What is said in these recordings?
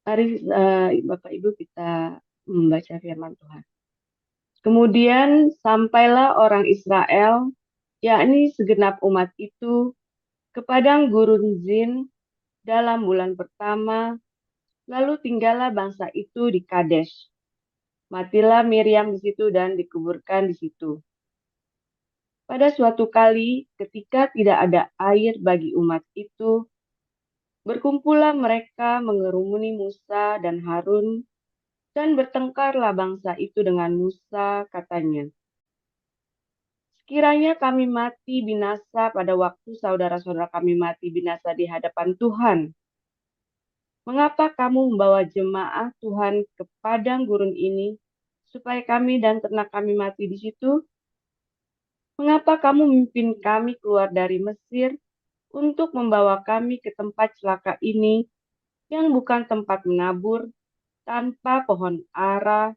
Mari Bapak Ibu kita membaca firman Tuhan. Kemudian sampailah orang Israel, yakni segenap umat itu, ke padang gurun Zin dalam bulan pertama, lalu tinggallah bangsa itu di Kadesh. Matilah Miriam di situ dan dikuburkan di situ. Pada suatu kali, ketika tidak ada air bagi umat itu, berkumpullah mereka mengerumuni Musa dan Harun, dan bertengkarlah bangsa itu dengan Musa, katanya, sekiranya kami mati binasa pada waktu saudara-saudara kami mati binasa di hadapan Tuhan. Mengapa kamu membawa jemaah Tuhan ke padang gurun ini, supaya kami dan ternak kami mati di situ? Mengapa kamu memimpin kami keluar dari Mesir untuk membawa kami ke tempat celaka ini, yang bukan tempat menabur, tanpa pohon ara,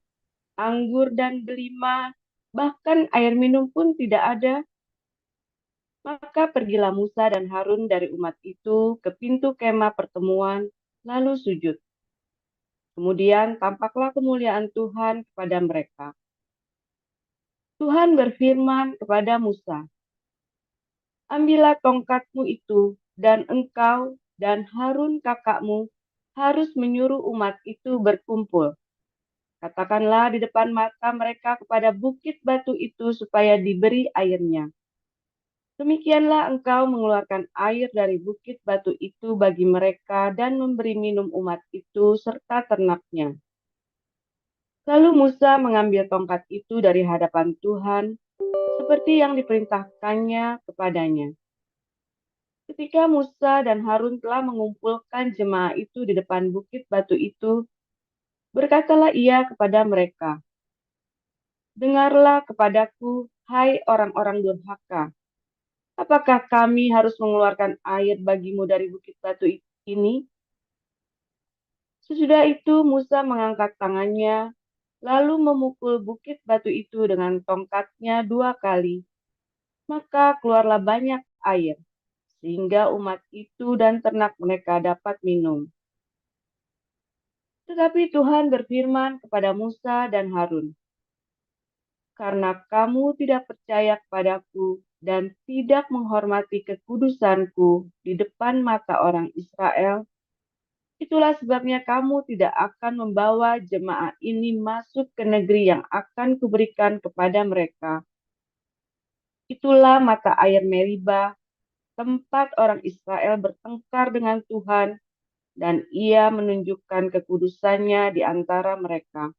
anggur dan delima, bahkan air minum pun tidak ada? Maka pergilah Musa dan Harun dari umat itu ke pintu kemah pertemuan, lalu sujud. Kemudian tampaklah kemuliaan Tuhan kepada mereka. Tuhan berfirman kepada Musa, ambillah tongkatmu itu, dan engkau dan Harun kakakmu harus menyuruh umat itu berkumpul. Katakanlah di depan mata mereka kepada bukit batu itu supaya diberi airnya. Demikianlah engkau mengeluarkan air dari bukit batu itu bagi mereka dan memberi minum umat itu serta ternaknya. Lalu Musa mengambil tongkat itu dari hadapan Tuhan, seperti yang diperintahkannya kepadanya. Ketika Musa dan Harun telah mengumpulkan jemaah itu di depan bukit batu itu, berkatalah ia kepada mereka, dengarlah kepadaku, hai orang-orang durhaka. Apakah kami harus mengeluarkan air bagimu dari bukit batu ini? Sesudah itu Musa mengangkat tangannya, lalu memukul bukit batu itu dengan tongkatnya 2 kali. Maka keluarlah banyak air, sehingga umat itu dan ternak mereka dapat minum. Tetapi Tuhan berfirman kepada Musa dan Harun, karena kamu tidak percaya kepadaku dan tidak menghormati kekudusanku di depan mata orang Israel, itulah sebabnya kamu tidak akan membawa jemaah ini masuk ke negeri yang akan kuberikan kepada mereka. Itulah mata air Meriba, tempat orang Israel bertengkar dengan Tuhan, dan ia menunjukkan kekudusannya di antara mereka.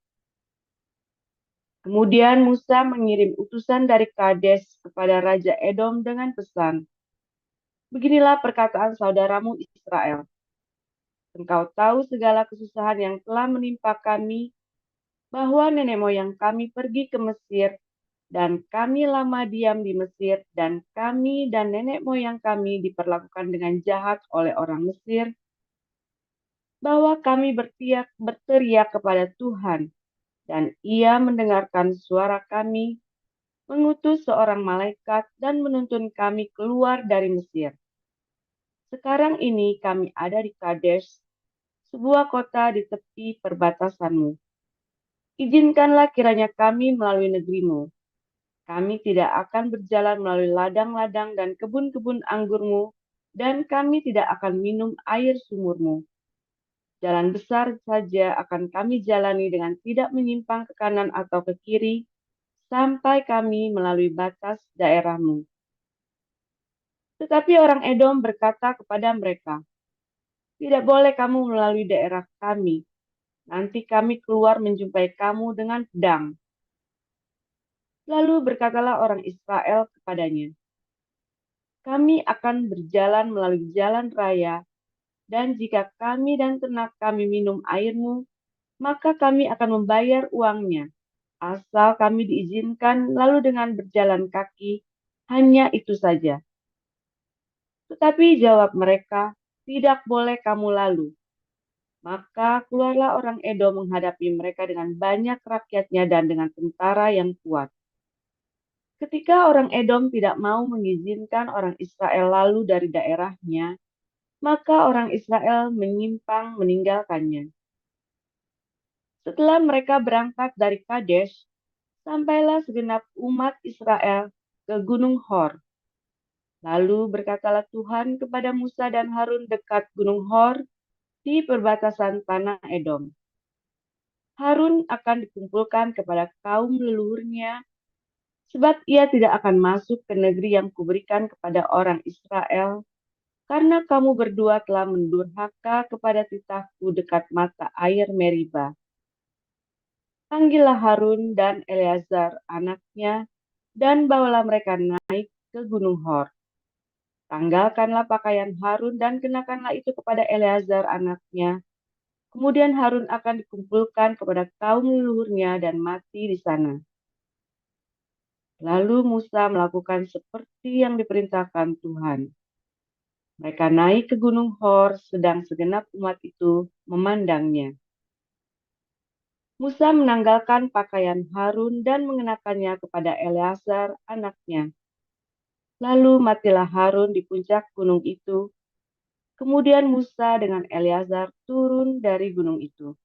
Kemudian Musa mengirim utusan dari Kades kepada Raja Edom dengan pesan, beginilah perkataan saudaramu Israel. Engkau tahu segala kesusahan yang telah menimpa kami, bahwa nenek moyang kami pergi ke Mesir, dan kami lama diam di Mesir, dan kami dan nenek moyang kami diperlakukan dengan jahat oleh orang Mesir, bahwa kami berteriak kepada Tuhan, dan ia mendengarkan suara kami, mengutus seorang malaikat dan menuntun kami keluar dari Mesir. Sekarang ini kami ada di Kadesh, sebuah kota di tepi perbatasanmu. Izinkanlah kiranya kami melalui negerimu. Kami tidak akan berjalan melalui ladang-ladang dan kebun-kebun anggurmu, dan kami tidak akan minum air sumurmu. Jalan besar saja akan kami jalani dengan tidak menyimpang ke kanan atau ke kiri, sampai kami melalui batas daerahmu. Tetapi orang Edom berkata kepada mereka, tidak boleh kamu melalui daerah kami. Nanti kami keluar menjumpai kamu dengan pedang. Lalu berkatalah orang Israel kepadanya, kami akan berjalan melalui jalan raya, dan jika kami dan ternak kami minum airmu, maka kami akan membayar uangnya, asal kami diizinkan lalu dengan berjalan kaki, hanya itu saja. Tetapi jawab mereka, tidak boleh kamu lalu. Maka keluarlah orang Edom menghadapi mereka dengan banyak rakyatnya dan dengan tentara yang kuat. Ketika orang Edom tidak mau mengizinkan orang Israel lalu dari daerahnya, Maka orang Israel menyimpang meninggalkannya. Setelah mereka berangkat dari Kadesh, sampailah segenap umat Israel ke Gunung Hor. Lalu berkatalah Tuhan kepada Musa dan Harun dekat Gunung Hor di perbatasan tanah Edom. Harun akan dikumpulkan kepada kaum leluhurnya, sebab ia tidak akan masuk ke negeri yang kuberikan kepada orang Israel, karena kamu berdua telah mendurhaka kepada titahku dekat mata air Meriba. Panggillah Harun dan Eleazar anaknya, dan bawalah mereka naik ke Gunung Hor. Tanggalkanlah pakaian Harun dan kenakanlah itu kepada Eleazar anaknya. Kemudian Harun akan dikumpulkan kepada kaum leluhurnya dan mati di sana. Lalu Musa melakukan seperti yang diperintahkan Tuhan. Mereka naik ke Gunung Hor, sedang segenap umat itu memandangnya. Musa menanggalkan pakaian Harun dan mengenakannya kepada Eleazar anaknya. Lalu matilah Harun di puncak gunung itu. Kemudian Musa dengan Eleazar turun dari gunung itu.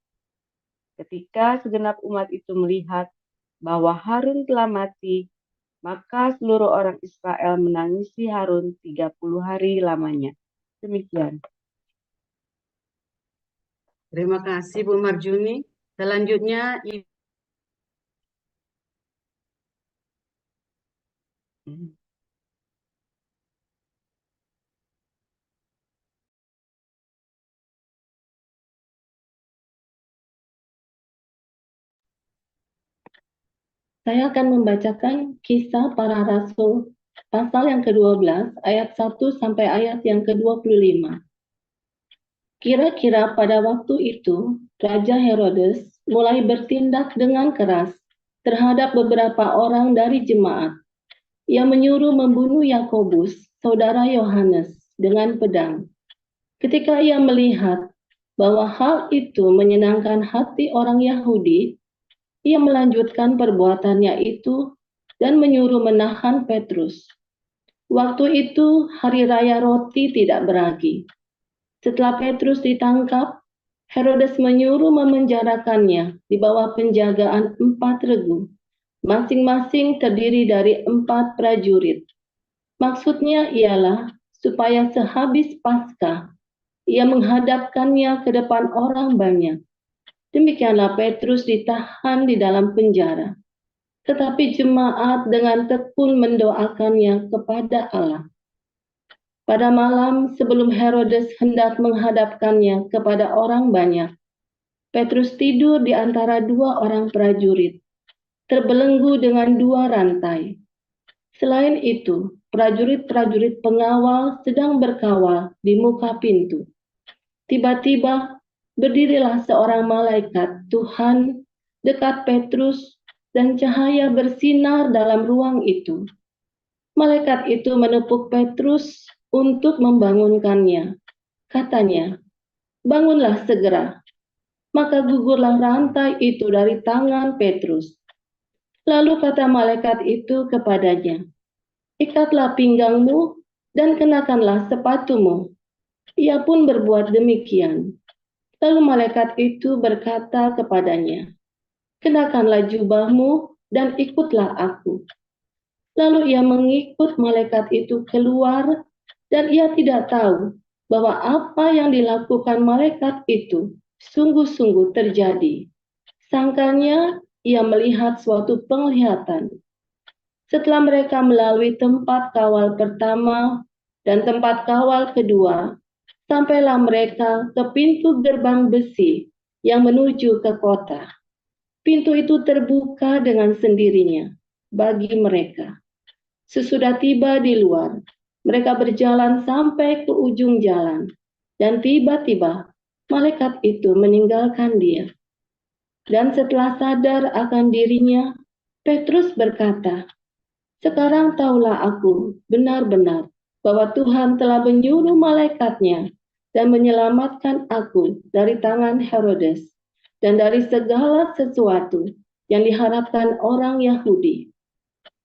Ketika segenap umat itu melihat bahwa Harun telah mati, maka seluruh orang Israel menangisi Harun 30 hari lamanya. Demikian. Terima kasih Bu Marjuni. Selanjutnya Saya akan membacakan Kisah Para Rasul, pasal yang ke-12, ayat 1 sampai ayat yang ke-25. Kira-kira pada waktu itu, Raja Herodes mulai bertindak dengan keras terhadap beberapa orang dari jemaat. Ia menyuruh membunuh Yakobus, saudara Yohanes, dengan pedang. Ketika ia melihat bahwa hal itu menyenangkan hati orang Yahudi, ia melanjutkan perbuatannya itu dan menyuruh menahan Petrus. Waktu itu hari raya roti tidak beragi. Setelah Petrus ditangkap, Herodes menyuruh memenjarakannya di bawah penjagaan 4 regu, masing-masing terdiri dari 4 prajurit. Maksudnya ialah supaya sehabis Paskah, ia menghadapkannya ke depan orang banyak. Demikianlah Petrus ditahan di dalam penjara. Tetapi jemaat dengan tekun mendoakannya kepada Allah. Pada malam sebelum Herodes hendak menghadapkannya kepada orang banyak, Petrus tidur di antara 2 orang prajurit, terbelenggu dengan 2 rantai. Selain itu, prajurit-prajurit pengawal sedang berkawal di muka pintu. Tiba-tiba berdirilah seorang malaikat Tuhan dekat Petrus dan cahaya bersinar dalam ruang itu. Malaikat itu menepuk Petrus untuk membangunkannya. Katanya, "Bangunlah segera." Maka gugurlah rantai itu dari tangan Petrus. Lalu kata malaikat itu kepadanya, "Ikatlah pinggangmu dan kenakanlah sepatumu." Ia pun berbuat demikian. Lalu malaikat itu berkata kepadanya, "Kenakanlah jubahmu dan ikutlah aku." Lalu ia mengikut malaikat itu keluar, dan ia tidak tahu bahwa apa yang dilakukan malaikat itu sungguh-sungguh terjadi. Sangkanya ia melihat suatu penglihatan. Setelah mereka melalui tempat kawal pertama dan tempat kawal kedua, sampailah mereka ke pintu gerbang besi yang menuju ke kota. Pintu itu terbuka dengan sendirinya bagi mereka. Sesudah tiba di luar, mereka berjalan sampai ke ujung jalan, dan tiba-tiba malaikat itu meninggalkan dia. Dan setelah sadar akan dirinya, Petrus berkata, "Sekarang tahulah aku benar-benar bahwa Tuhan telah menyuruh malaikatnya dan menyelamatkan aku dari tangan Herodes dan dari segala sesuatu yang diharapkan orang Yahudi."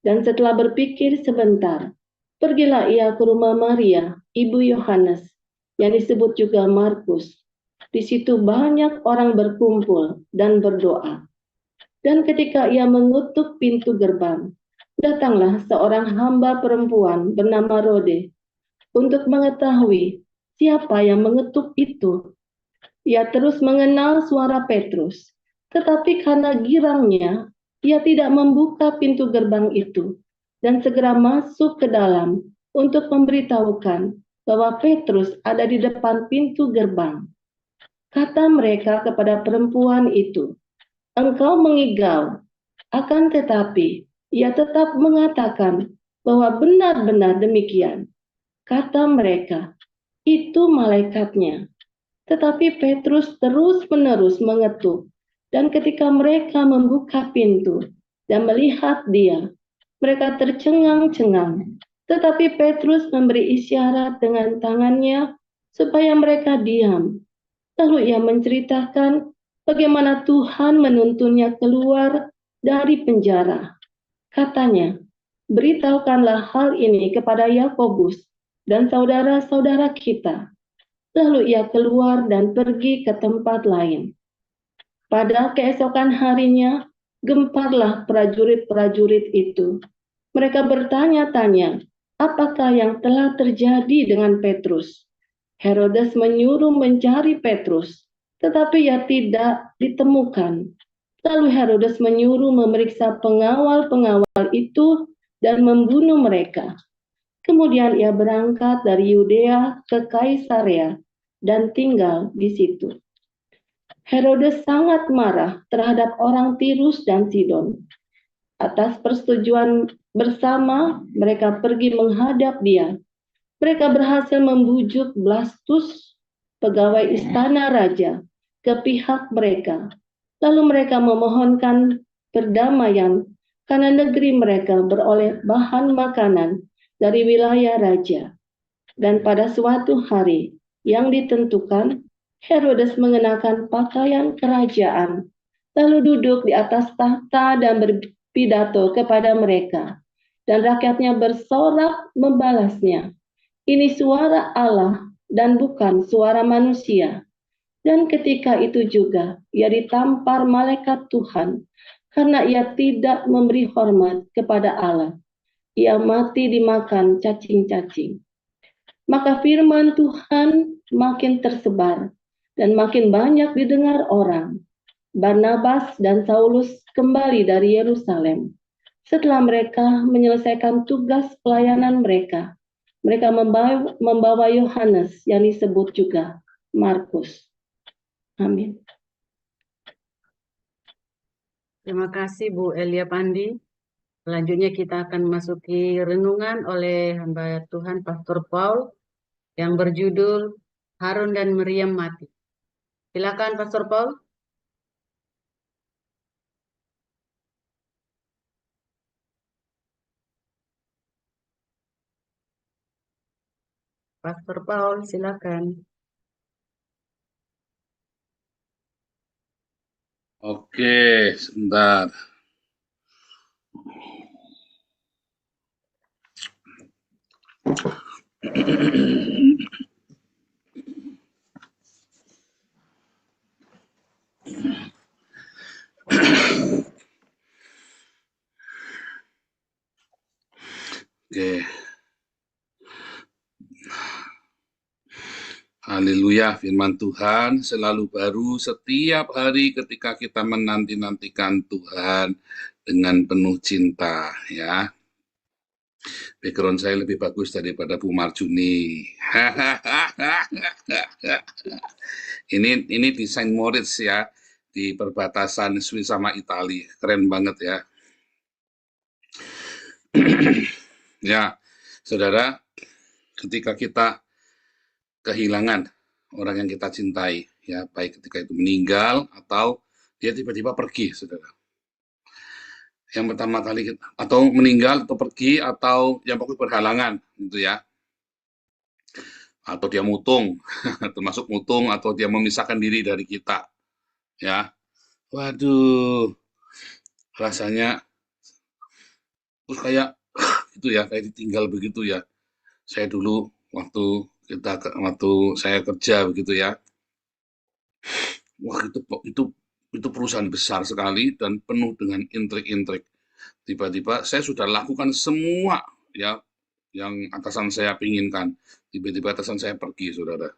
Dan setelah berpikir sebentar, pergilah ia ke rumah Maria, ibu Yohanes, yang disebut juga Markus. Di situ banyak orang berkumpul dan berdoa. Dan ketika ia mengutuk pintu gerbang, datanglah seorang hamba perempuan bernama Rode untuk mengetahui siapa yang mengetuk itu. Ia terus mengenal suara Petrus, tetapi karena girangnya, ia tidak membuka pintu gerbang itu dan segera masuk ke dalam untuk memberitahukan bahwa Petrus ada di depan pintu gerbang. Kata mereka kepada perempuan itu, "Engkau mengigau." Akan tetapi, ia tetap mengatakan bahwa benar-benar demikian. Kata mereka, "Itu malaikatnya." Tetapi Petrus terus-menerus mengetuk, dan ketika mereka membuka pintu dan melihat dia, mereka tercengang-cengang. Tetapi Petrus memberi isyarat dengan tangannya supaya mereka diam. Lalu ia menceritakan bagaimana Tuhan menuntunnya keluar dari penjara. Katanya, "Beritahukanlah hal ini kepada Yakobus dan saudara-saudara kita." Lalu ia keluar dan pergi ke tempat lain. Pada keesokan harinya, gemparlah prajurit-prajurit itu. Mereka bertanya-tanya, apakah yang telah terjadi dengan Petrus? Herodes menyuruh mencari Petrus, tetapi ia tidak ditemukan. Lalu Herodes menyuruh memeriksa pengawal-pengawal itu dan membunuh mereka. Kemudian ia berangkat dari Yudea ke Kaisarea dan tinggal di situ. Herodes sangat marah terhadap orang Tirus dan Sidon. Atas persetujuan bersama, mereka pergi menghadap dia. Mereka berhasil membujuk Blastus, pegawai istana raja, ke pihak mereka. Lalu mereka memohonkan perdamaian karena negeri mereka beroleh bahan makanan dari wilayah raja. Dan pada suatu hari yang ditentukan, Herodes mengenakan pakaian kerajaan, lalu duduk di atas tahta dan berpidato kepada mereka. Dan rakyatnya bersorak membalasnya, "Ini suara Allah dan bukan suara manusia." Dan ketika itu juga ia ditampar malaikat Tuhan karena ia tidak memberi hormat kepada Allah. Ia mati dimakan cacing-cacing. Maka firman Tuhan makin tersebar dan makin banyak didengar orang. Barnabas dan Saulus kembali dari Yerusalem. Setelah mereka menyelesaikan tugas pelayanan mereka, mereka membawa Yohanes yang disebut juga Markus. Amin. Terima kasih Bu Elia Pandi. Selanjutnya kita akan masuki renungan oleh hamba Tuhan Pastor Paul yang berjudul Harun dan Meriam mati. Silakan Pastor Paul. Pastor Paul, silakan. Oke, sebentar. Oke. Haleluya, firman Tuhan selalu baru setiap hari ketika kita menanti-nantikan Tuhan dengan penuh cinta, ya. Background saya lebih bagus daripada Bu Marjuni. Ini di Saint Moritz ya, di perbatasan Swiss sama Italia. Keren banget ya. Ya, saudara, ketika kita kehilangan orang yang kita cintai, ya, baik ketika itu meninggal atau dia tiba-tiba pergi, saudara. Yang pertama kali atau meninggal atau pergi atau yang pokoknya berhalangan, gitu ya. Atau dia mutung, termasuk mutung atau dia memisahkan diri dari kita, ya. Waduh, rasanya terus kayak itu ya, kayak ditinggal begitu ya. Saya dulu waktu waktu saya kerja begitu ya. Wah, itu perusahaan besar sekali dan penuh dengan intrik-intrik. Tiba-tiba saya sudah lakukan semua ya yang atasan saya pinginkan. Tiba-tiba atasan saya pergi, saudara.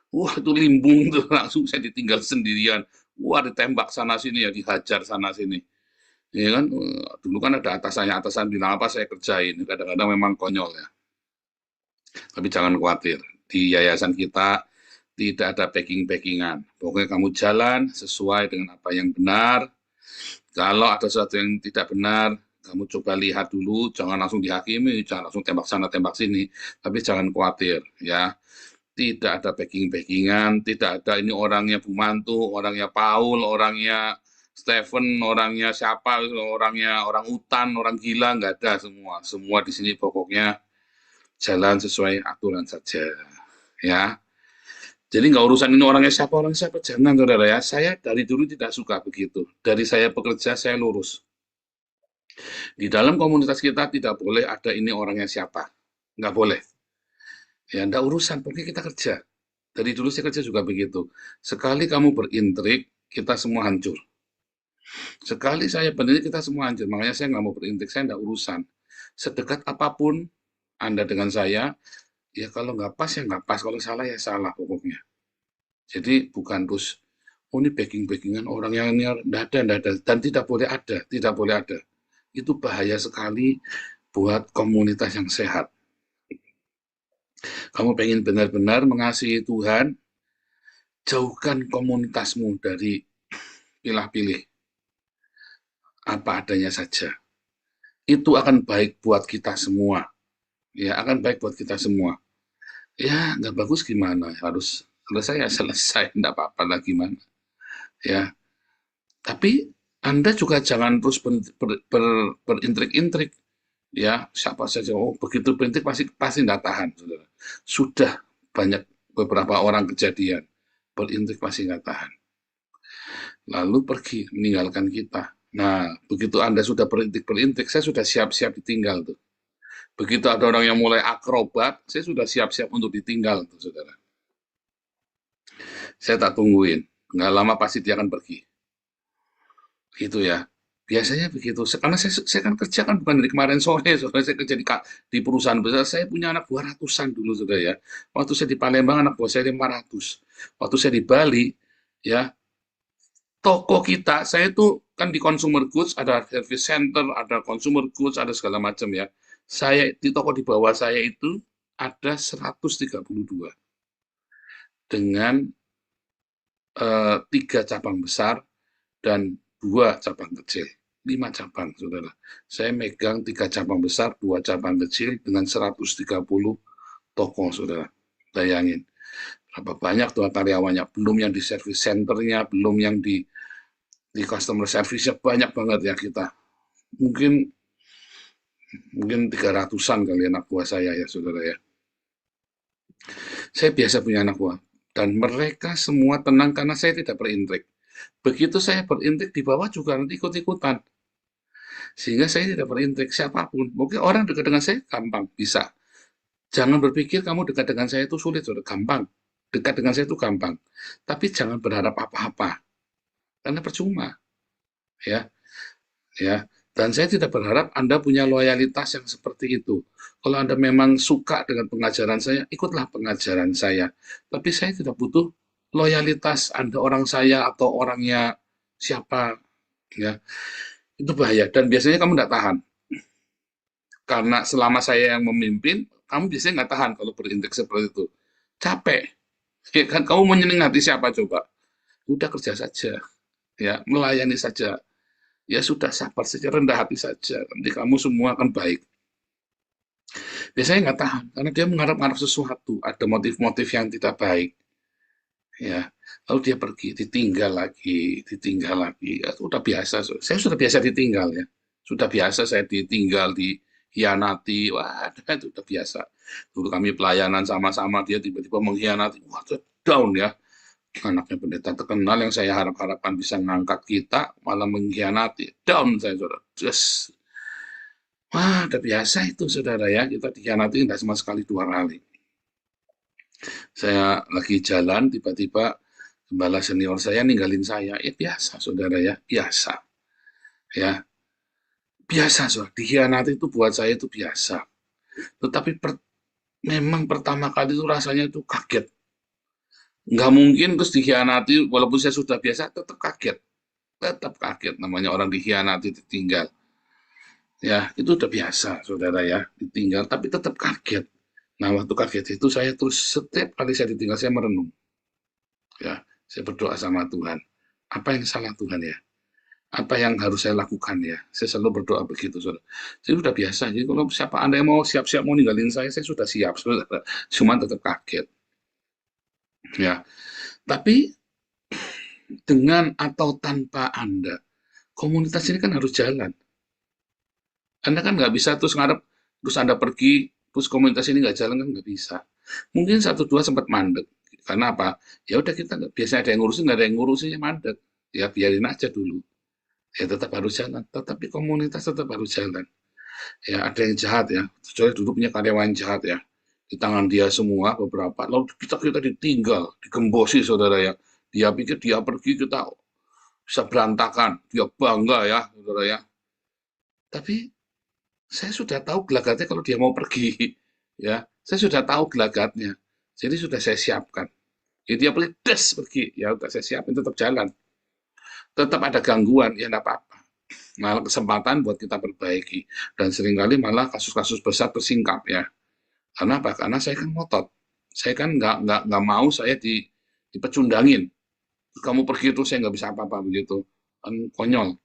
Wah, itu limbung tuh, langsung saya ditinggal sendirian. Wah, ditembak sana sini ya, dihajar sana sini. Ya kan, dulu kan ada atasan bilang apa saya kerjain. Kadang-kadang memang konyol ya. Tapi jangan khawatir, di yayasan kita tidak ada packing-packingan. Pokoknya kamu jalan sesuai dengan apa yang benar. Kalau ada sesuatu yang tidak benar, kamu coba lihat dulu, jangan langsung dihakimi, jangan langsung tembak sana, tembak sini. Tapi jangan khawatir, ya. Tidak ada packing-packingan, tidak ada ini orangnya Bu Mantu, orangnya Paul, orangnya Stephen, orangnya siapa, orangnya orang utan, orang gila, nggak ada semua. Semua di sini pokoknya jalan sesuai aturan saja, ya. Jadi nggak urusan ini orang siapa, jangan saudara ya. Saya dari dulu tidak suka begitu. Dari saya bekerja, saya lurus. Di dalam komunitas kita tidak boleh ada ini orangnya siapa. Nggak boleh. Ya, nggak urusan, pokoknya kita kerja. Dari dulu saya kerja juga begitu. Sekali kamu berintrik, kita semua hancur. Sekali saya berintrik, kita semua hancur. Makanya saya nggak mau berintrik, saya nggak urusan. Sedekat apapun Anda dengan saya, ya kalau nggak pas ya nggak pas, kalau salah ya salah pokoknya. Jadi bukan terus, oh ini backing-backingan orang yang ini, nggak ada, dan tidak boleh ada. Itu bahaya sekali buat komunitas yang sehat. Kamu pengen benar-benar mengasihi Tuhan, jauhkan komunitasmu dari pilih-pilih, apa adanya saja. Itu akan baik buat kita semua. Ya, akan baik buat kita semua. Ya, nggak bagus gimana? Harus selesai, nggak apa-apa lah gimana. Ya, tapi Anda juga jangan terus berintrik-intrik. Ya, siapa saja, oh begitu berintrik pasti nggak tahan, saudara. Sudah banyak beberapa orang kejadian, berintrik pasti nggak tahan. Lalu pergi, meninggalkan kita. Nah, begitu Anda sudah berintrik, saya sudah siap-siap ditinggal tuh. Begitu ada orang yang mulai akrobat, saya sudah siap-siap untuk ditinggal tuh, saudara. Saya tak tungguin, nggak lama pasti dia akan pergi. Gitu ya. Biasanya begitu. Karena saya kan kerja kan bukan dari kemarin sore, saudara. Saya kerja di perusahaan besar. Saya punya anak 200-an dulu, saudara ya. Waktu saya di Palembang, anak buah saya 500. Waktu saya di Bali, ya, toko kita, saya itu kan di consumer goods, ada service center, ada consumer goods, ada segala macam ya. Saya di toko di bawah saya itu ada 132 dengan 3 cabang besar dan 2 cabang kecil. 5 cabang, saudara. Saya megang 3 cabang besar, 2 cabang kecil dengan 130 toko, saudara. Bayangin. Berapa banyak tuh karyawannya, belum yang di service centernya, belum yang di customer service-nya, banyak banget ya kita. Mungkin 300-an kali anak buah saya ya, saudara ya. Saya biasa punya anak buah. Dan mereka semua tenang karena saya tidak berintrik. Begitu saya berintrik, di bawah juga nanti ikut-ikutan. Sehingga saya tidak berintrik siapapun. Mungkin orang dekat dengan saya gampang, bisa. Jangan berpikir kamu dekat dengan saya itu sulit, saudara. Gampang. Dekat dengan saya itu gampang. Tapi jangan berharap apa-apa. Karena percuma. Ya. Dan saya tidak berharap Anda punya loyalitas yang seperti itu. Kalau Anda memang suka dengan pengajaran saya, ikutlah pengajaran saya. Tapi saya tidak butuh loyalitas Anda orang saya atau orangnya siapa. Ya. Itu bahaya, dan biasanya kamu tidak tahan. Karena selama saya yang memimpin, kamu biasanya nggak tahan kalau berintrik seperti itu. Capek. Ya kan, kamu menyenangati siapa coba? Udah kerja saja. Ya, melayani saja. Ya sudah, sabar saja, rendah hati saja. Nanti kamu semua akan baik. Biasanya nggak tahan, karena dia mengharap-harap sesuatu. Ada motif-motif yang tidak baik. Ya, lalu dia pergi, ditinggal lagi. Ya, itu udah biasa. Saya sudah biasa ditinggal ya. Sudah biasa saya ditinggal, dihianati. Wah, itu udah biasa. Dulu kami pelayanan sama-sama, dia tiba-tiba mengkhianati. Wah, itu down ya. Anaknya pendeta terkenal yang saya harap-harapkan bisa mengangkat kita, malah mengkhianati. Down saya, saudara. Just. Wah, udah biasa itu, saudara ya. Kita dikhianati tidak sama sekali 2 kali. Saya lagi jalan, tiba-tiba gembala senior saya ninggalin saya. Ya biasa, saudara ya, biasa. Ya, biasa, saudara. Dikhianati itu buat saya itu biasa. Tetapi memang pertama kali itu rasanya itu kaget. Nggak mungkin terus dikhianati, walaupun saya sudah biasa, tetap kaget. Tetap kaget, namanya orang dikhianati, ditinggal. Ya, itu udah biasa, saudara ya, ditinggal, tapi tetap kaget. Nah, waktu kaget itu saya terus setiap kali saya ditinggal, saya merenung. Ya, saya berdoa sama Tuhan. Apa yang salah Tuhan ya? Apa yang harus saya lakukan ya? Saya selalu berdoa begitu, saudara. Saya sudah biasa. Jadi kalau siapa Anda yang mau siap-siap mau ninggalin saya sudah siap, saudara. Cuman tetap kaget. Ya, tapi dengan atau tanpa Anda, komunitas ini kan harus jalan. Anda kan nggak bisa terus ngarep, terus Anda pergi, terus komunitas ini nggak jalan kan nggak bisa. Mungkin satu dua sempat mandek. Karena apa? Ya udah kita biasanya ada yang ngurusin, nggak ada yang ngurusin ya mandek. Ya biarin aja dulu. Ya tetap harus jalan. Tetapi komunitas tetap harus jalan. Ya ada yang jahat ya. Kecuali dulu punya karyawan jahat ya. Di tangan dia semua beberapa. Lalu kita ditinggal, digembosi saudara ya. Dia pikir dia pergi kita bisa berantakan. Dia bangga ya saudara ya. Tapi saya sudah tahu gelagatnya kalau dia mau pergi, ya. Saya sudah tahu gelagatnya, jadi sudah saya siapkan. Jadi dia pergi, ya udah saya siapin tetap jalan. Tetap ada gangguan, ya enggak apa-apa. Malah kesempatan buat kita perbaiki. Dan seringkali malah kasus-kasus besar tersingkap ya. Karena apa? Karena saya kan ngotot. Saya kan nggak mau saya dipecundangin. Kamu pergi itu saya nggak bisa apa-apa begitu. Kan konyol.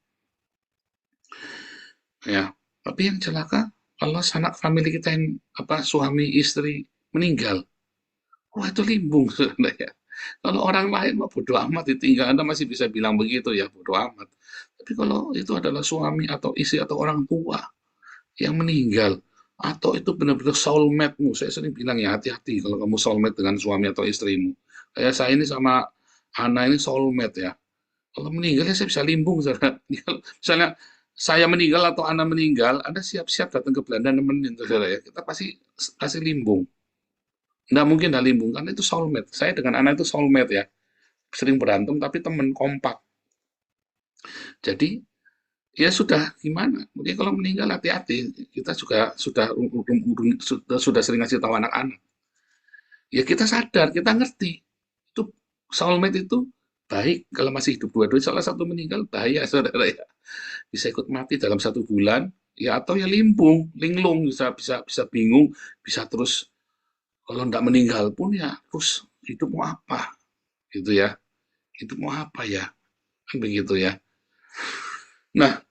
Ya, tapi yang celaka kalau sanak famili kita yang suami istri meninggal, wah itu limbung sebenarnya ya. Kalau orang lain mah bodoh amat ditinggal, Anda masih bisa bilang begitu ya bodoh amat. Tapi kalau itu adalah suami atau istri atau orang tua yang meninggal, atau itu benar-benar soulmate-mu, saya sering bilang ya hati-hati kalau kamu soulmate dengan suami atau istrimu. Kayak saya ini sama Ana ini soulmate ya. Kalau meninggal ya saya bisa limbung, saudara. Misalnya saya meninggal atau Anda meninggal, Anda siap-siap datang ke Belanda nemenin, saudara ya. Kita pasti kasih limbung. Nggak mungkin nggak limbung, karena itu soulmate. Saya dengan Anda itu soulmate ya. Sering berantem, tapi teman kompak. Jadi, ya sudah, gimana? Mungkin kalau meninggal hati-hati. Kita juga sudah sering ngasih tahu anak-anak. Ya kita sadar, kita ngerti. Itu soulmate itu baik kalau masih hidup dua-duanya. Salah satu meninggal, bahaya, saudara ya. Bisa ikut mati dalam 1 bulan, ya atau ya limbung, linglung, bisa bisa bisa bingung, bisa terus kalau tidak meninggal pun ya terus hidup mau apa, gitu ya, hidup mau apa ya, kan begitu ya. Nah,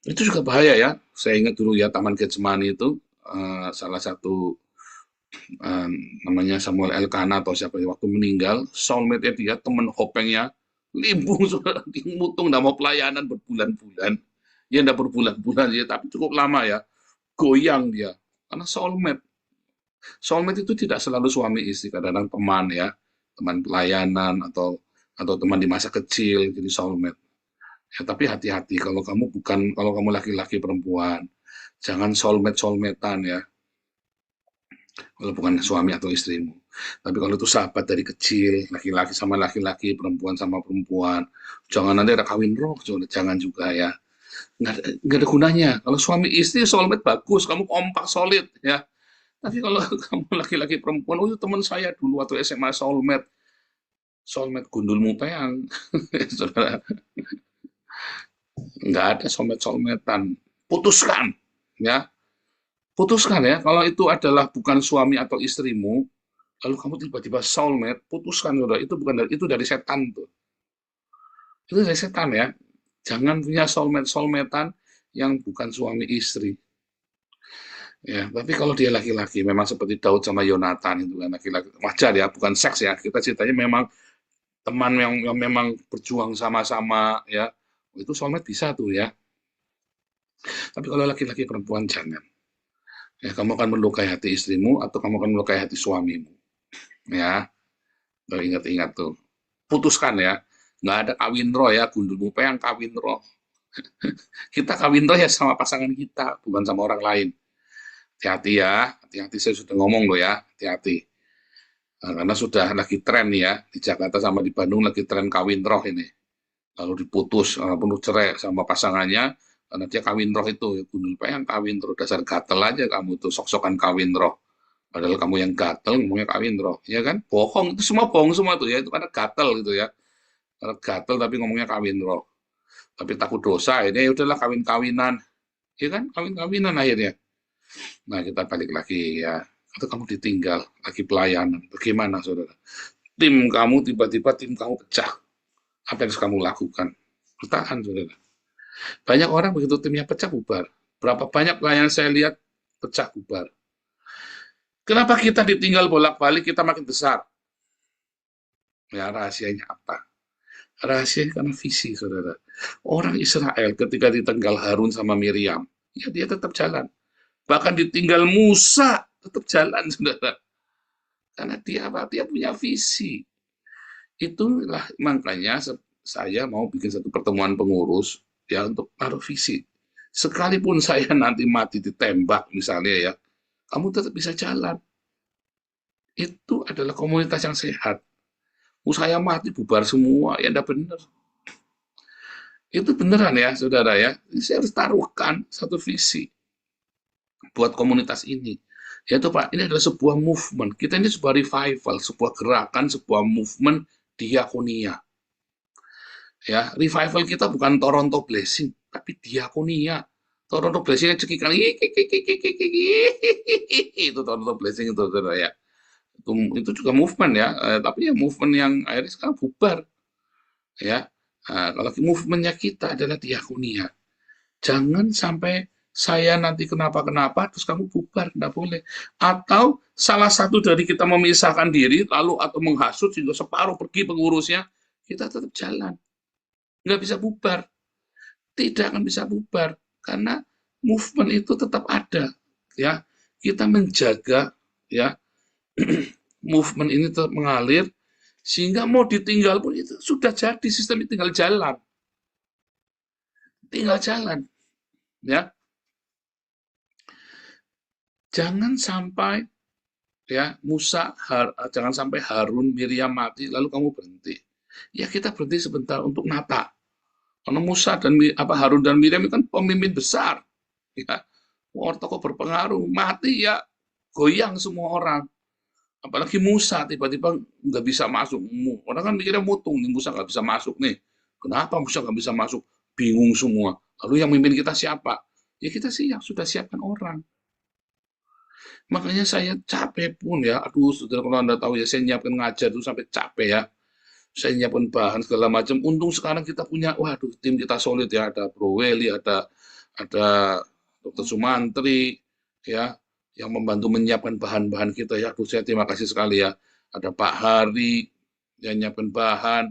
itu juga bahaya ya. Saya ingat dulu ya Taman Getsemani itu salah satu eh, namanya Samuel Elkanah atau siapa waktu meninggal, soulmate-nya dia, teman hopengnya, limbung sudah dimutung, nggak mau pelayanan berbulan-bulan. Ya enggak berbulan-bulan ya, tapi cukup lama ya. Goyang dia. Karena soulmate. Soulmate itu tidak selalu suami istri, kadang-kadang teman ya, teman pelayanan atau teman di masa kecil jadi soulmate. Ya, tapi hati-hati kalau kamu laki-laki perempuan, jangan soulmate-soulmatean ya. Kalau bukan suami atau istrimu. Tapi kalau itu sahabat dari kecil, laki-laki sama laki-laki, perempuan sama perempuan, jangan nanti ada kawin roh, jangan juga ya. Nggak ada gunanya. Kalau suami istri soulmate bagus, kamu kompak solid ya. Tapi kalau kamu laki-laki perempuan, oh itu teman saya dulu waktu SMA soulmate, soulmate gundulmu peang, saudara. Nggak ada soulmate-soulmatean. Putuskan, ya. Putuskan ya. Kalau itu adalah bukan suami atau istrimu, lalu kamu tiba-tiba soulmate, putuskan saudara. Itu dari setan tuh. Itu dari setan ya. Jangan punya soulmate-soulmatean yang bukan suami istri. Ya, tapi kalau dia laki-laki, memang seperti Daud sama Yonatan itu kan laki-laki, wajar ya, bukan seks ya. Kita ceritanya memang teman yang memang berjuang sama-sama ya. Itu soulmate bisa tuh ya. Tapi kalau laki-laki perempuan jangan. Ya, kamu akan melukai hati istrimu atau kamu akan melukai hati suamimu. Ya, kalau ingat-ingat tuh. Putuskan ya. Nggak ada kawin roh ya, gundulmu yang kawin roh. Kita kawin roh ya sama pasangan kita, bukan sama orang lain. Hati-hati ya, hati-hati saya sudah ngomong loh ya, hati-hati. Nah, karena sudah lagi tren ya, di Jakarta sama di Bandung lagi tren kawin roh ini. Lalu diputus, penuh cerai sama pasangannya, karena dia kawin roh itu. Ya, gundul pengen kawin roh, dasar gatel aja kamu tuh, sok-sokan kawin roh. Padahal kamu yang gatel ngomongnya kawin roh, ya kan? Bohong, itu semua bohong semua tuh ya, itu karena gatel gitu ya. Karena gatel tapi ngomongnya kawin roh. Tapi takut dosa, ini ya udahlah kawin-kawinan. Ya kan? Kawin-kawinan akhirnya. Nah, kita balik lagi ya. Atau kamu ditinggal, lagi pelayanan. Bagaimana, saudara? Tim kamu pecah. Apa yang harus kamu lakukan? Bertahan, saudara. Banyak orang begitu timnya pecah, bubar. Berapa banyak pelayanan saya lihat pecah, bubar. Kenapa kita ditinggal bolak-balik, kita makin besar? Ya, rahasianya apa? Rahasianya karena visi, saudara. Orang Israel ketika ditinggal Harun sama Miriam, ya dia tetap jalan. Bahkan ditinggal Musa, tetap jalan, saudara. Karena dia apa? Dia punya visi. Itulah makanya saya mau bikin satu pertemuan pengurus ya untuk taruh visi. Sekalipun saya nanti mati ditembak misalnya ya, kamu tetap bisa jalan. Itu adalah komunitas yang sehat. Saya mati bubar semua, ya enggak benar. Itu beneran ya, saudara ya. Saya harus taruhkan satu visi buat komunitas ini. Yaitu Pak, ini adalah sebuah movement. Kita ini sebuah revival, sebuah gerakan, sebuah movement diakonia. Ya, revival kita bukan Toronto Blessing, tapi diakonia. Toronto Blessing yang cekikan, itu Toronto Blessing itu, saudara ya. Itu juga movement ya, tapi ya movement yang akhirnya sekarang bubar. Ya, kalau movementnya kita adalah diakonia. Jangan sampai saya nanti kenapa-kenapa, terus kamu bubar, tidak boleh. Atau salah satu dari kita memisahkan diri, lalu atau menghasut, sehingga separuh pergi pengurusnya, kita tetap jalan. Nggak bisa bubar. Tidak akan bisa bubar. Karena movement itu tetap ada. Ya, kita menjaga ya movement ini tetap mengalir, sehingga mau ditinggal pun itu sudah jadi, sistem itu tinggal jalan. Tinggal jalan. Ya, jangan sampai ya jangan sampai Harun Miriam mati lalu kamu berhenti. Ya kita berhenti sebentar untuk nata. Karena Musa dan Harun dan Miriam itu kan pemimpin besar. Ya, orang tokoh berpengaruh, mati ya goyang semua orang. Apalagi Musa tiba-tiba nggak bisa masuk. Orang kan mikirnya mutung nih, Musa nggak bisa masuk nih. Kenapa Musa nggak bisa masuk? Bingung semua. Lalu yang memimpin kita siapa? Ya kita sih yang sudah siapkan orang. Makanya saya capek pun ya, aduh saudara kalau Anda tahu ya, saya nyiapkan ngajar itu sampai capek ya. Saya nyiapkan bahan segala macam. Untung sekarang kita punya, waduh tim kita solid ya, ada Bro Welly, ada Dr. Sumantri, ya, yang membantu menyiapkan bahan-bahan kita ya. Aduh saya terima kasih sekali ya. Ada Pak Hari yang nyiapkan bahan.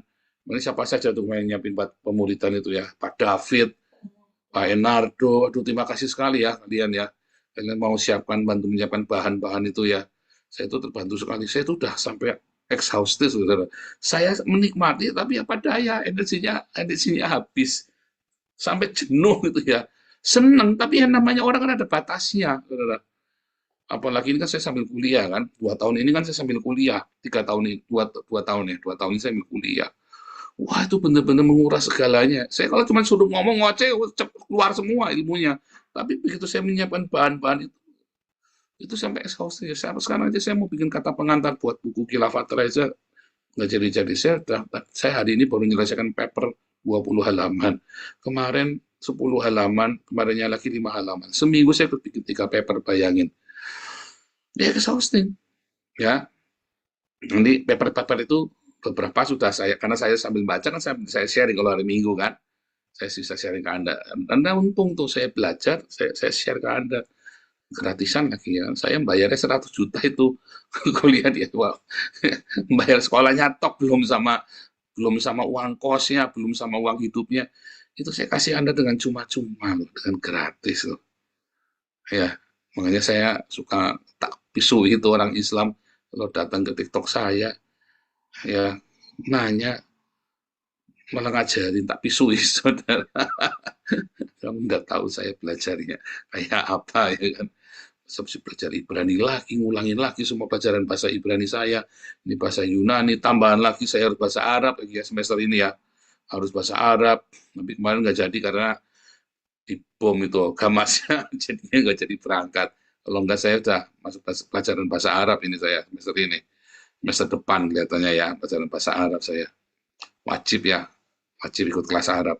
Ini siapa saja tuh yang nyiapin pemuridan itu ya, Pak David, Pak Enardo, aduh terima kasih sekali ya kalian ya. Kalian mau siapkan, bantu menyiapkan bahan-bahan itu ya. Saya itu terbantu sekali. Saya itu udah sampai exhausted, saudara. Saya menikmati, tapi apa daya, energinya habis. Sampai jenuh gitu ya. Senang, tapi yang namanya orang kan ada batasnya, saudara. Apalagi ini kan saya sambil kuliah kan. 2 tahun ini kan saya sambil kuliah. 3 tahun ini, 2 tahun ya. 2 tahun ini saya sambil kuliah. Wah itu benar-benar menguras segalanya. Saya kalau cuma suruh ngomong ngoceh, keluar semua ilmunya. Tapi begitu saya menyiapkan bahan-bahan itu sampai exhausted. Sekarang aja saya mau bikin kata pengantar buat buku Khilafat Reza, nggak jadi-jadi. Saya hari ini baru menyelesaikan paper 20 halaman. Kemarin 10 halaman, kemarinnya lagi 5 halaman. Seminggu saya bikin 3 paper, bayangin. Dia exhausting. Ya, nanti paper-paper itu beberapa sudah karena saya sambil baca kan saya sharing kalau hari Minggu kan. Saya bisa sharing ke Anda. Anda untung tuh saya belajar, saya share ke Anda. Gratisan lagi ya. Saya bayarnya 100 juta itu kuliah dia. Wow. Bayar sekolahnya tok belum sama uang kosnya, belum sama uang hidupnya. Itu saya kasih Anda dengan cuma-cuma loh, dengan gratis loh. Ya, makanya saya suka tak pisu itu orang Islam kalau datang ke TikTok saya ya nanya malah ngajarin tak pisui saudara. Kamu nggak tahu saya belajarnya kayak apa ya kan. Seperti belajar Ibrani lagi, ngulangin lagi semua pelajaran bahasa Ibrani saya, ini bahasa Yunani, tambahan lagi saya harus bahasa Arab lagi ya semester ini ya, harus bahasa Arab. Tapi kemarin nggak jadi karena dibom itu gamasnya, jadinya nggak jadi berangkat. Kalau nggak saya udah masuk pelajaran bahasa Arab ini saya semester ini, semester depan kelihatannya ya pelajaran bahasa Arab saya wajib ya, wajib ikut kelas Arab.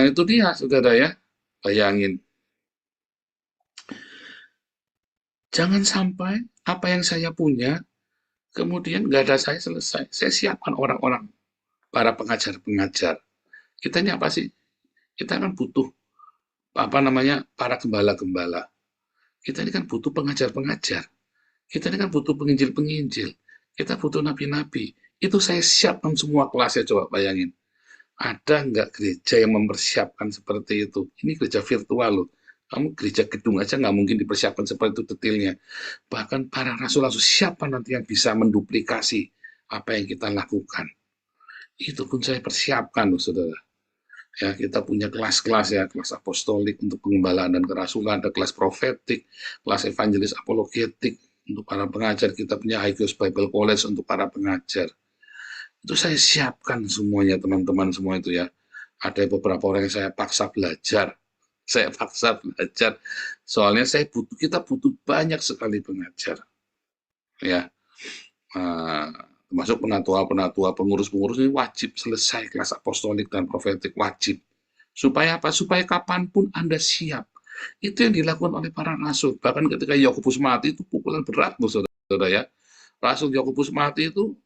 Itu dia saudara ya, bayangin. Jangan sampai apa yang saya punya kemudian nggak ada saya selesai. Saya siapkan orang-orang, para pengajar-pengajar. Kita ini apa sih? Kita kan butuh apa namanya para gembala-gembala. Kita ini kan butuh pengajar-pengajar. Kita ini kan butuh penginjil-penginjil. Kita butuh nabi-nabi. Itu saya siapkan semua kelasnya, coba bayangin. Ada nggak gereja yang mempersiapkan seperti itu? Ini gereja virtual loh. Kamu gereja gedung aja nggak mungkin dipersiapkan seperti itu detailnya. Bahkan para rasul-rasul siapa nanti yang bisa menduplikasi apa yang kita lakukan. Itu pun saya persiapkan loh saudara. Ya, kita punya kelas-kelas ya, kelas apostolik untuk pengembalaan dan kerasulan, ada kelas profetik, kelas evangelis apologetik untuk para pengajar, kita punya Hagios Bible College untuk para pengajar. Itu saya siapkan semuanya teman-teman semua itu ya. Ada beberapa orang yang saya paksa belajar. Saya paksa belajar. Soalnya kita butuh banyak sekali pengajar. Ya. Termasuk penatua-penatua, pengurus-pengurus ini wajib selesai kelas apostolik dan profetik, wajib. Supaya apa? Supaya kapanpun Anda siap. Itu yang dilakukan oleh para rasul. Bahkan ketika Yakobus mati itu pukulan berat loh saudara ya. Rasul Yakobus mati itu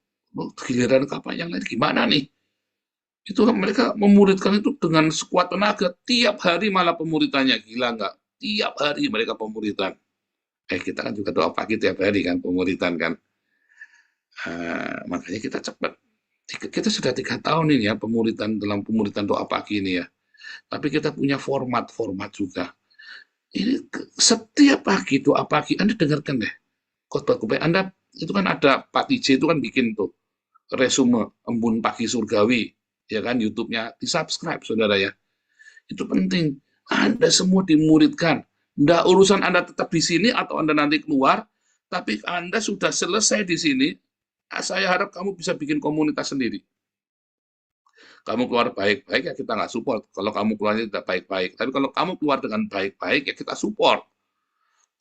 giliran kapan yang lain gimana nih? Itu mereka memuridkan itu dengan sekuat tenaga. Tiap hari malah pemuritannya, gila nggak? Tiap hari mereka pemuritan. Kita kan juga doa pagi tiap hari kan, pemuritan kan. Makanya kita cepat. Kita sudah 3 tahun ini ya dalam pemuritan doa pagi ini ya. Tapi kita punya format juga. Ini setiap pagi doa pagi Anda dengarkan deh. Khotbah Anda itu kan ada Pak TJ itu kan bikin tuh resume embun pagi surgawi ya kan YouTube-nya, di-subscribe saudara ya. Itu penting. Anda semua dimuridkan. Nggak urusan Anda tetap di sini atau Anda nanti keluar, tapi Anda sudah selesai di sini. Saya harap kamu bisa bikin komunitas sendiri. Kamu keluar baik-baik ya kita nggak support. Kalau kamu keluarnya tidak baik-baik. Tapi kalau kamu keluar dengan baik-baik ya kita support.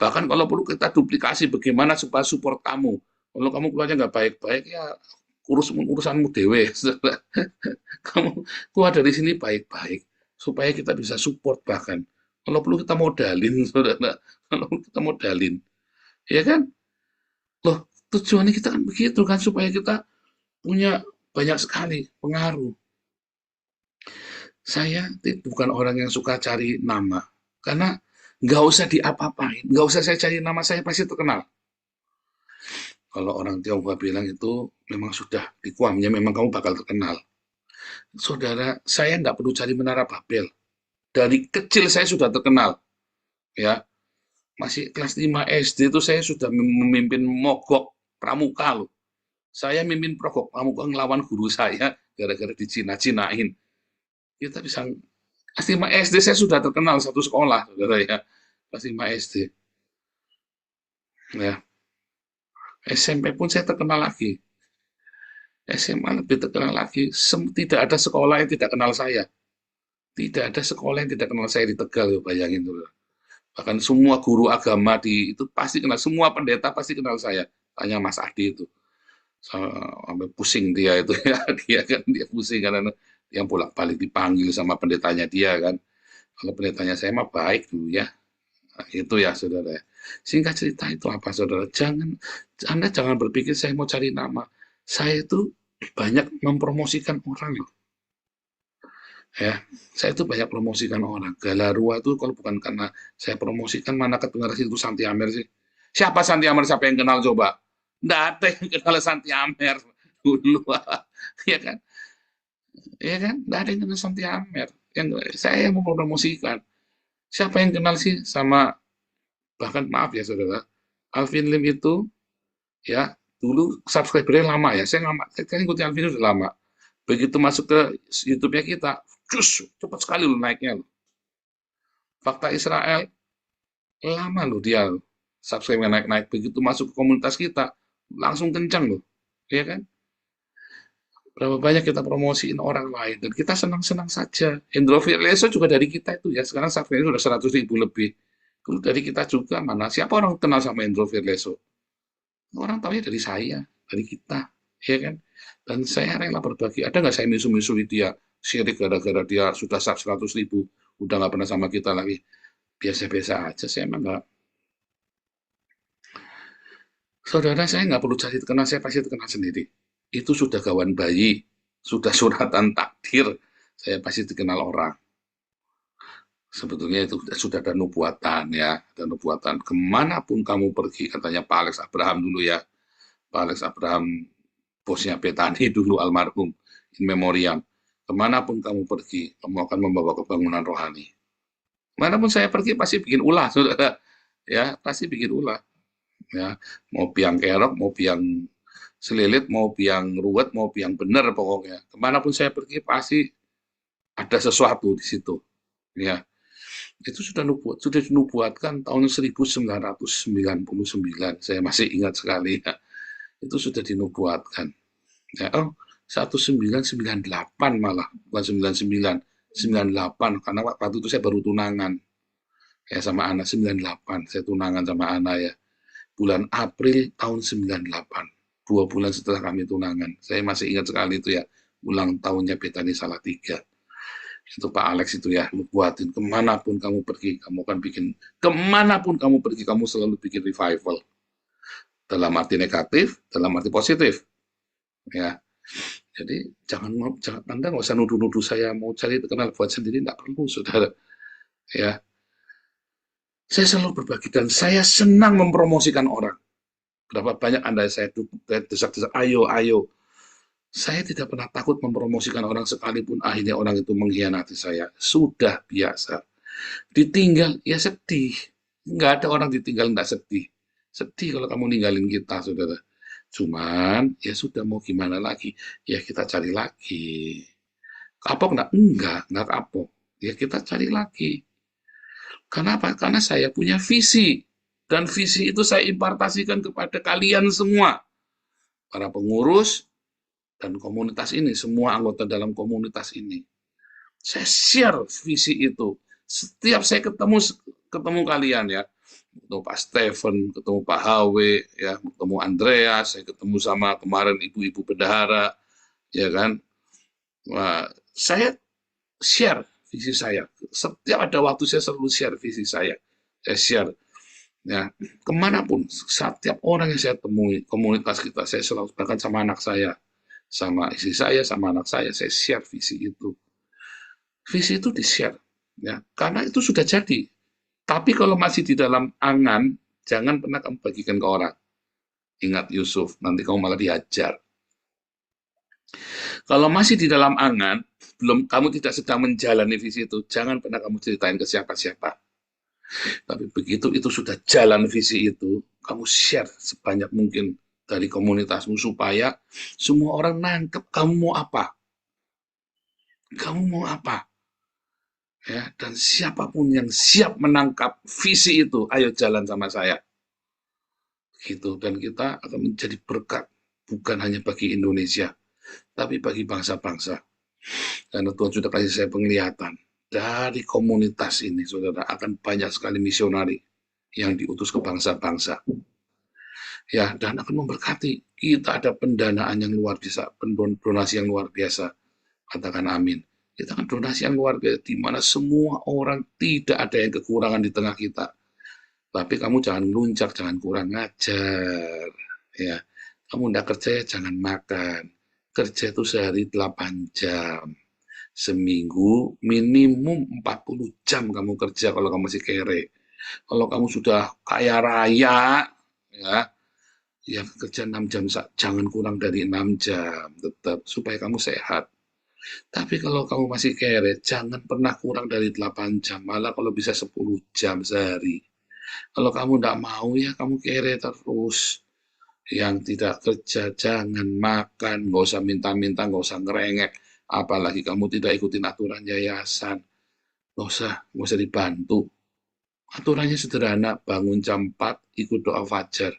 Bahkan kalau perlu kita duplikasi bagaimana supaya support kamu. Kalau kamu keluarnya nggak baik-baik ya urusanmu dewe. Kamu keluar dari sini baik-baik supaya kita bisa support bahkan. Kalau perlu kita modalin, saudara. Kalau perlu kita modalin. Ya kan? Loh, tujuannya kita kan begitu kan supaya kita punya banyak sekali pengaruh. Saya bukan orang yang suka cari nama karena nggak usah diapa-apain, nggak usah saya cari nama, saya pasti terkenal. Kalau orang Tionghoa bilang itu memang sudah dikuamnya, memang kamu bakal terkenal. Saudara, saya nggak perlu cari menara Babel. Dari kecil saya sudah terkenal, ya. Masih kelas 5 SD itu saya sudah memimpin mogok pramuka loh. Saya mimpin mogok pramuka ngelawan guru saya gara-gara dicina-cinain. Kita bisa kelas 5 SD saya sudah terkenal satu sekolah, saudara ya. Kelas 5 SD. Ya. SMP pun saya terkenal lagi. SMA lebih terkenal lagi. Tidak ada sekolah yang tidak kenal saya. Tidak ada sekolah yang tidak kenal saya di Tegal, bayangin dulu. Bahkan semua guru agama itu pasti kenal, semua pendeta pasti kenal saya. Tanya Mas Adi itu, sampai pusing dia itu ya, dia pusing karena dia bolak-balik dipanggil sama pendetanya dia kan. Kalau pendetanya saya mah baik dulu ya, nah, itu ya saudara. Singkat cerita itu apa saudara? Anda jangan berpikir saya mau cari nama. Saya itu banyak mempromosikan orang loh. Ya, saya itu banyak promosikan orang. Galarua itu kalau bukan karena saya promosikan, mana kedengar itu Santi Amer sih. Siapa Santi Amer? Siapa yang kenal coba? Nggak ada yang kenal Santi Amer dulu, ya kan? Ya kan? Nggak ada yang kenal Santi Amer. Saya yang mau promosikan. Siapa yang kenal sih sama, bahkan maaf ya saudara, Alvin Lim itu ya dulu subscribernya lama ya. Saya ngikutin Alvin udah lama. Begitu masuk ke YouTube-nya kita, cepat sekali loh naiknya loh. Fakta Israel Lama loh dia subscribe naik-naik, begitu masuk ke komunitas kita langsung kencang loh, ya kan? Berapa banyak kita promosiin orang lain dan kita senang-senang saja. Indro Virleso juga dari kita itu ya, sekarang subscribe sudah 100.000 lebih. Dulu dari kita juga, mana siapa orang kenal sama Indro Virleso? Orang tahunya dari saya, dari kita, ya kan? Dan saya rela berbagi. Ada nggak saya misu-misui dia, sirik gara-gara dia sudah sub 100.000, udah nggak pernah sama kita lagi. Biasa-biasa aja, saya emang nggak. Saudara, saya nggak perlu cari terkenal, saya pasti terkenal sendiri. Itu sudah gawan bayi, sudah suratan takdir, saya pasti dikenal orang. Sebetulnya itu sudah ada nubuatan ya, ada nubuatan. Kemanapun kamu pergi, katanya Pak Alex Abraham dulu ya, Pak Alex Abraham, bosnya Betani dulu almarhum, in memoriam. Kemanapun kamu pergi, kamu akan membawa kebangunan rohani. Kemanapun saya pergi pasti bikin ulah, saudara. Ya, pasti bikin ulah. Ya, mau biang kerok, mau biang selilit, mau biang ruwet, mau biang bener pokoknya. Kemanapun saya pergi pasti ada sesuatu di situ. Ya, itu sudah dinubuatkan tahun 1999. Saya masih ingat sekali ya. Itu sudah dinubuatkan. Ya, 1998 malah, bukan 99, 98 karena waktu itu saya baru tunangan. Ya sama Ana 98, saya tunangan sama Ana ya. Bulan April tahun 98. 2 bulan setelah kami tunangan. Saya masih ingat sekali itu ya, ulang tahunnya Betani Salatiga. Itu Pak Alex itu ya, buatin kemanapun kamu pergi, kamu akan bikin, kemanapun kamu pergi, kamu selalu bikin revival. Dalam arti negatif, dalam arti positif. Ya, jadi jangan Anda nggak usah nuduh-nuduh saya mau cari terkenal buat sendiri, nggak perlu, saudara. Ya, saya selalu berbagi dan saya senang mempromosikan orang. Berapa banyak Anda saya desak-desak, ayo, ayo. Saya tidak pernah takut mempromosikan orang sekalipun akhirnya orang itu mengkhianati saya. Sudah biasa. Ditinggal, ya sedih. Nggak ada orang ditinggal nggak sedih. Sedih kalau kamu ninggalin kita, saudara. Cuman, ya sudah mau gimana lagi. Ya kita cari lagi. Kapok nggak? Nggak kapok. Ya kita cari lagi. Kenapa? Karena saya punya visi. Dan visi itu saya impartasikan kepada kalian semua. Para pengurus dan komunitas ini, semua anggota dalam komunitas ini. Saya share visi itu. Setiap saya ketemu kalian ya, ketemu Pak Stephen, ketemu Pak HW, ya, ketemu Andreas, saya ketemu sama kemarin ibu-ibu bendahara, ya kan. Wah, saya share visi saya. Setiap ada waktu saya selalu share visi saya. Saya share. Ya, kemanapun, setiap orang yang saya temui, komunitas kita, saya selalu, bahkan sama anak saya, sama istri saya, sama anak saya share visi itu. Visi itu di-share. Ya, karena itu sudah jadi. Tapi kalau masih di dalam angan, jangan pernah kamu bagikan ke orang. Ingat Yusuf, nanti kamu malah diajar. Kalau masih di dalam angan, kamu tidak sedang menjalani visi itu, jangan pernah kamu ceritain ke siapa-siapa. Tapi begitu itu sudah jalan visi itu, kamu share sebanyak mungkin dari komunitasmu supaya semua orang nangkep kamu mau apa. Kamu mau apa? Ya, dan siapapun yang siap menangkap visi itu, ayo jalan sama saya. Gitu, dan kita akan menjadi berkat bukan hanya bagi Indonesia, tapi bagi bangsa-bangsa. Karena Tuhan sudah kasih saya penglihatan. Dari komunitas ini, saudara, akan banyak sekali misionari yang diutus ke bangsa-bangsa. Ya, dan akan memberkati. Kita ada pendanaan yang luar biasa, donasi yang luar biasa. Katakan amin. Kita akan donasi yang luar biasa, di mana semua orang tidak ada yang kekurangan di tengah kita. Tapi kamu jangan meluncak, jangan kurang ngajar. Ya, kamu tidak kerja ya jangan makan. Kerja itu sehari 8 jam. Seminggu minimum 40 jam kamu kerja kalau kamu masih kere. Kalau kamu sudah kaya raya, ya kerja 6 jam, jangan kurang dari 6 jam tetap supaya kamu sehat. Tapi kalau kamu masih kere, jangan pernah kurang dari 8 jam, malah kalau bisa 10 jam sehari. Kalau kamu tidak mau ya kamu kere terus. Yang tidak kerja jangan makan, nggak usah minta-minta, nggak usah ngerengek. Apalagi kamu tidak ikutin aturan yayasan, nggak usah dibantu. Aturannya sederhana, bangun jam 4, ikut doa fajar,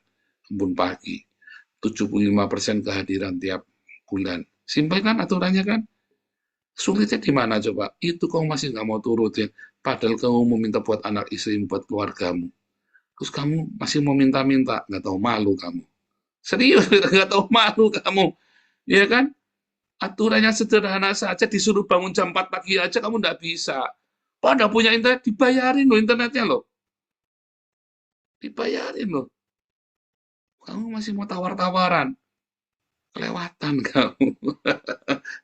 embun pagi. 75% kehadiran tiap bulan. Simpel kan aturannya kan? Sulitnya di mana coba? Itu kamu masih nggak mau turutin. Padahal kamu meminta buat anak istri, buat keluargamu. Terus kamu masih mau minta-minta. Nggak tahu malu kamu. Serius, nggak tahu malu kamu. Ya kan? Aturannya sederhana saja, disuruh bangun jam 4 pagi aja kamu nggak bisa. Pada punya internet, dibayarin loh internetnya loh. Dibayarin loh. Kamu masih mau tawar-tawaran. Kelewatan kamu.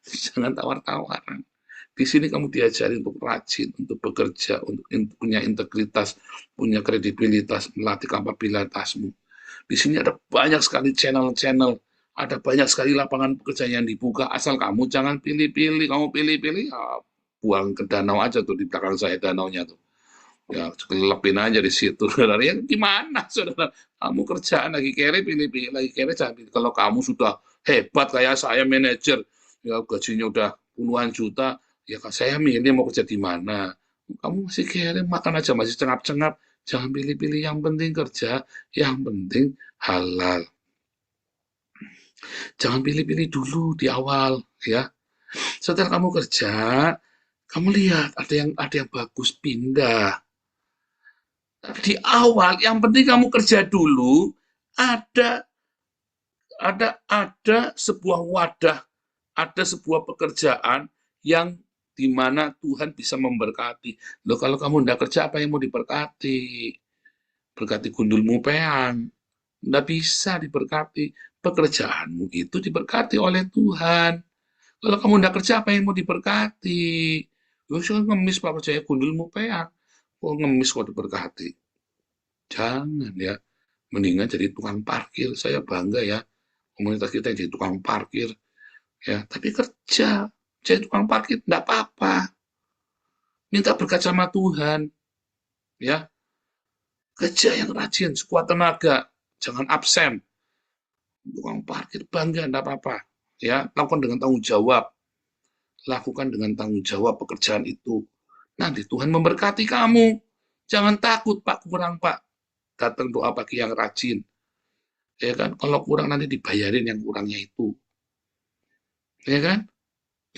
Jangan tawar-tawaran. Di sini kamu diajari untuk rajin, untuk bekerja, untuk punya integritas, punya kredibilitas, melatih kapabilitasmu. Di sini ada banyak sekali channel-channel, ada banyak sekali lapangan pekerjaan yang dibuka, asal kamu jangan pilih-pilih. Kamu pilih-pilih, ya, buang ke danau aja tuh, di belakang saya danaunya tuh. Ya, kelepin aja di situ. Saudara, ya gimana, saudara? Kamu kerjaan lagi kere, pilih-pilih, lagi kere, jangan pilih. Kalau kamu sudah hebat kayak saya, manajer, ya gajinya udah puluhan juta, ya saya milih mau kerja di mana. Kamu masih kere, makan aja masih cengap-cengap. Jangan pilih-pilih, yang penting kerja, yang penting halal. Jangan pilih-pilih dulu di awal, ya. Setelah kamu kerja, kamu lihat ada yang bagus, pindah. Di awal yang penting kamu kerja dulu, ada sebuah wadah, ada sebuah pekerjaan yang dimana Tuhan bisa memberkati. Loh, kalau kamu tidak kerja, apa yang mau diberkati? Berkati gundulmu peang, tidak bisa diberkati. Pekerjaanmu itu diberkati oleh Tuhan. Kalau kamu tidak kerja, apa yang mau diberkati? Loh, saya ngemis Pak, percaya gundulmu peang. Kok ngemis kok diberkati? Jangan ya, mendingan jadi tukang parkir. Saya bangga ya, komunitas kita jadi tukang parkir. Ya, tapi kerja, jadi tukang parkir enggak apa-apa. Minta berkat sama Tuhan, ya. Kerja yang rajin, sekuat tenaga, jangan absen. Tukang parkir bangga, enggak apa-apa. Ya, lakukan dengan tanggung jawab. Lakukan dengan tanggung jawab pekerjaan itu. Nanti Tuhan memberkati kamu. Jangan takut, Pak, kurang, Pak. Datang doa pagi yang rajin. Ya kan, kalau kurang nanti dibayarin yang kurangnya itu. Ya kan?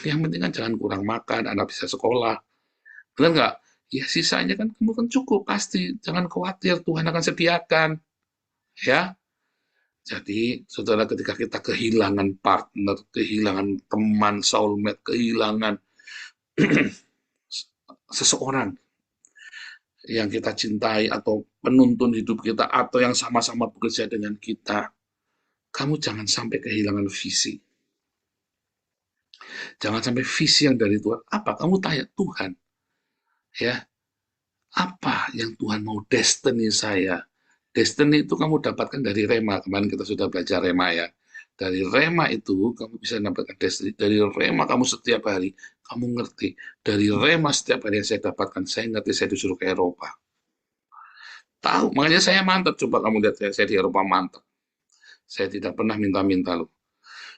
Yang penting kan jangan kurang makan, anak bisa sekolah. Benar nggak? Ya sisanya kan kamu kan cukup pasti. Jangan khawatir, Tuhan akan sediakan. Ya. Jadi, saudara, ketika kita kehilangan partner, kehilangan teman, soulmate, kehilangan seseorang yang kita cintai atau penuntun hidup kita atau yang sama-sama bekerja dengan kita, kamu jangan sampai kehilangan visi. Jangan sampai visi yang dari Tuhan. Apa? Kamu tanya Tuhan, ya, apa yang Tuhan mau destiny saya? Destiny itu kamu dapatkan dari Rema. Kemarin kita sudah belajar Rema ya. Dari Rema itu kamu bisa dapatkan destiny. Dari Rema kamu setiap hari, kamu ngerti. Dari Rema setiap hari yang saya dapatkan, saya ngerti saya disuruh ke Eropa. Tahu, makanya saya mantap. Coba kamu lihat saya di Eropa mantap. Saya tidak pernah minta-minta loh.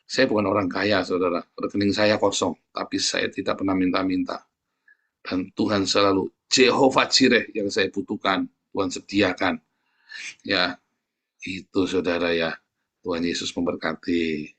Saya bukan orang kaya, saudara. Rekening saya kosong, tapi saya tidak pernah minta-minta. Dan Tuhan selalu Jehovah Jireh yang saya butuhkan, Tuhan sediakan. Ya, itu saudara ya. Tuhan Yesus memberkati.